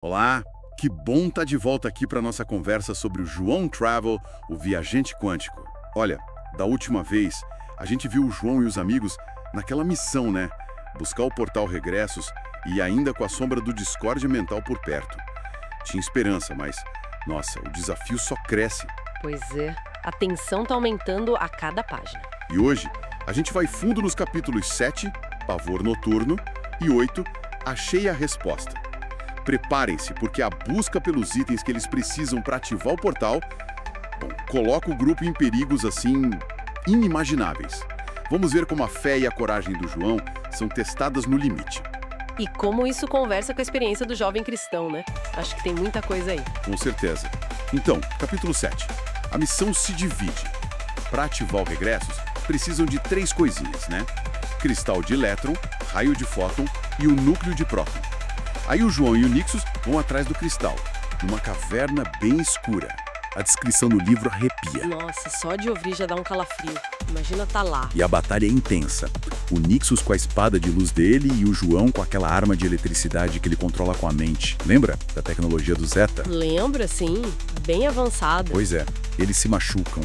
Olá, que bom estar de volta aqui para nossa conversa sobre o João Travel, o viajante quântico. Olha, da última vez, a gente viu o João e os amigos naquela missão, né? Buscar o portal Regressos e ainda com a sombra do discórdia mental por perto. Tinha esperança, mas, nossa, o desafio só cresce. Pois é, a tensão tá aumentando a cada página. E hoje, a gente vai fundo nos capítulos 7, Pavor Noturno, e 8, Achei a Resposta. Preparem-se, porque a busca pelos itens que eles precisam para ativar o portal, coloca o grupo em perigos, assim, inimagináveis. Vamos ver como a fé e a coragem do João são testadas no limite. E como isso conversa com a experiência do jovem cristão, né? Acho que tem muita coisa aí. Com certeza. Então, capítulo 7. A missão se divide. Para ativar o Regressos, precisam de 3 coisinhas, né? Cristal de elétron, raio de fóton e o núcleo de próton. Aí o João e o Nixus vão atrás do cristal, numa caverna bem escura. A descrição no livro arrepia. Nossa, só de ouvir já dá um calafrio. Imagina tá lá. E a batalha é intensa. O Nixus com a espada de luz dele e o João com aquela arma de eletricidade que ele controla com a mente. Lembra da tecnologia do Zeta? Lembra, sim. Bem avançada. Pois é, eles se machucam.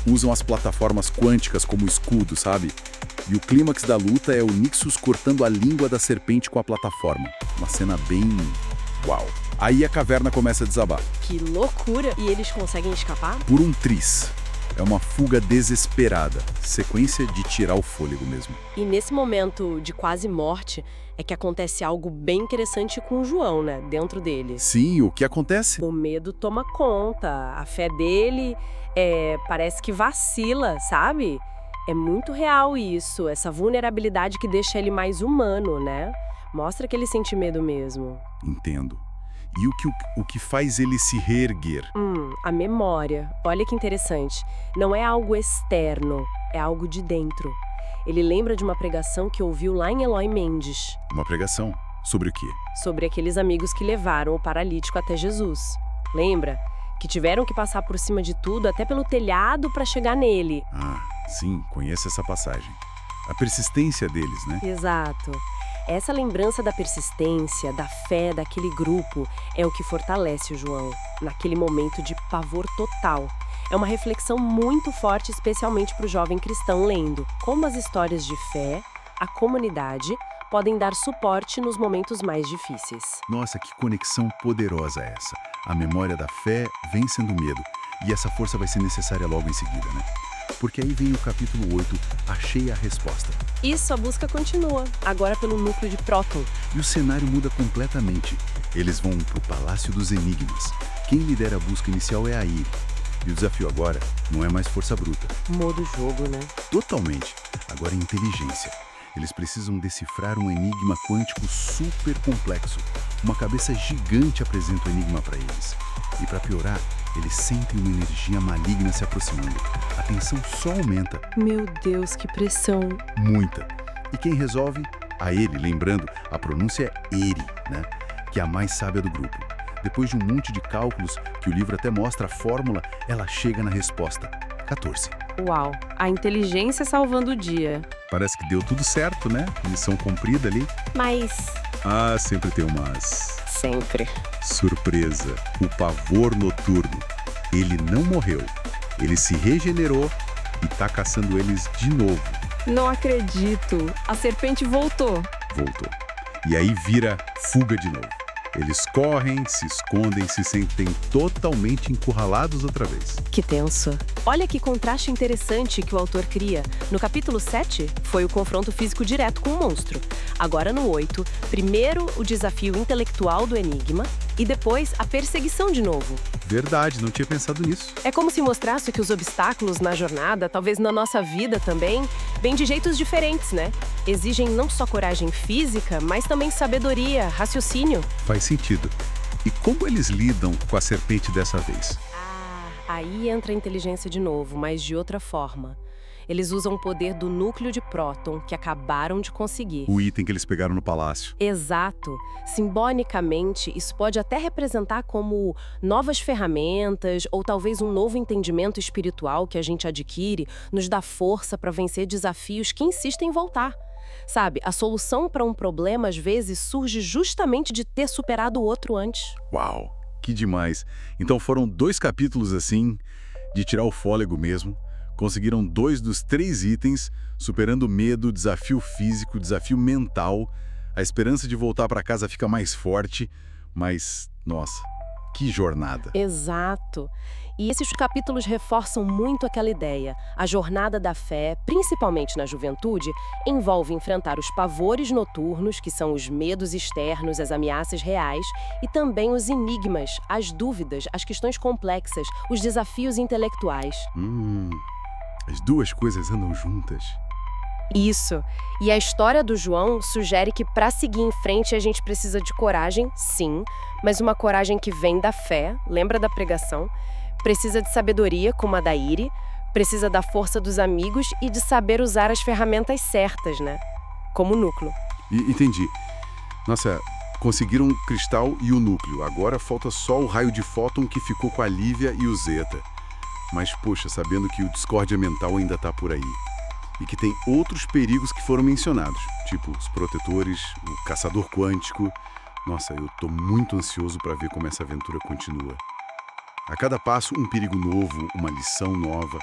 Usam as plataformas quânticas como escudo, sabe? E o clímax da luta é o Nixus cortando a língua da serpente com a plataforma. Uma cena bem... uau! Aí a caverna começa a desabar. Que loucura! E eles conseguem escapar? Por um triz. É uma fuga desesperada. Sequência de tirar o fôlego mesmo. E nesse momento de quase morte, é que acontece algo bem interessante com o João, né? Dentro dele. Sim, o que acontece? O medo toma conta. A fé dele parece que vacila, sabe? É muito real isso, essa vulnerabilidade que deixa ele mais humano, né? Mostra que ele sente medo mesmo. Entendo. E o que faz ele se reerguer? A memória. Olha que interessante. Não é algo externo, é algo de dentro. Ele lembra de uma pregação que ouviu lá em Eloy Mendes. Uma pregação? Sobre o quê? Sobre aqueles amigos que levaram o paralítico até Jesus. Lembra? Que tiveram que passar por cima de tudo, até pelo telhado, para chegar nele. Ah, sim, conheço essa passagem. A persistência deles, né? Exato. Essa lembrança da persistência, da fé daquele grupo é o que fortalece o João, naquele momento de pavor total. É uma reflexão muito forte, especialmente para o jovem cristão lendo como as histórias de fé, a comunidade, podem dar suporte nos momentos mais difíceis. Nossa, que conexão poderosa é essa. A memória da fé vencendo o medo. E essa força vai ser necessária logo em seguida, né? Porque aí vem o capítulo 8, Achei a Resposta. Isso, a busca continua, agora pelo núcleo de próton. E o cenário muda completamente. Eles vão pro Palácio dos Enigmas. Quem lidera a busca inicial é a Iri. E o desafio agora não é mais força bruta. Modo jogo, né? Totalmente. Agora é inteligência. Eles precisam decifrar um enigma quântico super complexo. Uma cabeça gigante apresenta o enigma para eles. E para piorar, eles sentem uma energia maligna se aproximando. A tensão só aumenta. Meu Deus, que pressão. Muita. E quem resolve? A ele, lembrando, a pronúncia é Eri, né? Que é a mais sábia do grupo. Depois de um monte de cálculos, que o livro até mostra a fórmula, ela chega na resposta. 14. Uau, a inteligência salvando o dia. Parece que deu tudo certo, né? Missão cumprida ali. Mas... Ah, sempre tem umas... sempre. Surpresa. O pavor noturno. Ele não morreu. Ele se regenerou e tá caçando eles de novo. Não acredito. A serpente voltou. Voltou. E aí vira fuga de novo. Eles correm, se escondem, se sentem totalmente encurralados outra vez. Que tenso. Olha que contraste interessante que o autor cria. No capítulo 7, foi o confronto físico direto com o monstro. Agora no 8, primeiro o desafio intelectual do enigma e depois a perseguição de novo. Verdade, não tinha pensado nisso. É como se mostrasse que os obstáculos na jornada, talvez na nossa vida também, vêm de jeitos diferentes, né? Exigem não só coragem física, mas também sabedoria, raciocínio. Faz sentido. E como eles lidam com a serpente dessa vez? Aí entra a inteligência de novo, mas de outra forma. Eles usam o poder do núcleo de próton que acabaram de conseguir. O item que eles pegaram no palácio. Exato. Simbolicamente, isso pode até representar como novas ferramentas ou talvez um novo entendimento espiritual que a gente adquire nos dá força para vencer desafios que insistem em voltar. Sabe, a solução para um problema às vezes surge justamente de ter superado o outro antes. Uau, que demais. Então foram 2 capítulos assim, de tirar o fôlego mesmo. Conseguiram 2 dos 3 itens, superando o medo, desafio físico, desafio mental. A esperança de voltar para casa fica mais forte, mas, nossa, que jornada. Exato. E esses capítulos reforçam muito aquela ideia. A jornada da fé, principalmente na juventude, envolve enfrentar os pavores noturnos, que são os medos externos, as ameaças reais, e também os enigmas, as dúvidas, as questões complexas, os desafios intelectuais. As 2 coisas andam juntas. Isso. E a história do João sugere que para seguir em frente a gente precisa de coragem, sim, mas uma coragem que vem da fé, lembra da pregação? Precisa de sabedoria, como a da Iri, precisa da força dos amigos e de saber usar as ferramentas certas, né? Como o núcleo. Entendi. Nossa, conseguiram o cristal e o núcleo. Agora falta só o raio de fóton que ficou com a Lívia e o Zeta. Mas, poxa, sabendo que o discórdia mental ainda tá por aí. E que tem outros perigos que foram mencionados, tipo os protetores, o caçador quântico. Nossa, eu tô muito ansioso para ver como essa aventura continua. A cada passo, um perigo novo, uma lição nova.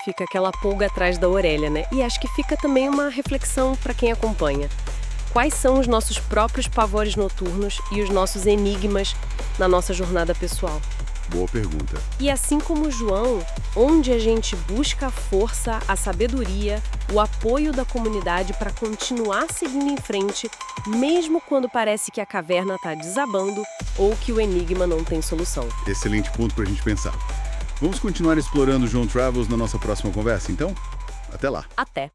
Fica aquela pulga atrás da orelha, né? E acho que fica também uma reflexão para quem acompanha. Quais são os nossos próprios pavores noturnos e os nossos enigmas na nossa jornada pessoal? Boa pergunta. E assim como João, onde a gente busca a força, a sabedoria, o apoio da comunidade para continuar seguindo em frente, mesmo quando parece que a caverna está desabando ou que o enigma não tem solução. Excelente ponto para a gente pensar. Vamos continuar explorando João Travels na nossa próxima conversa, então? Até lá. Até!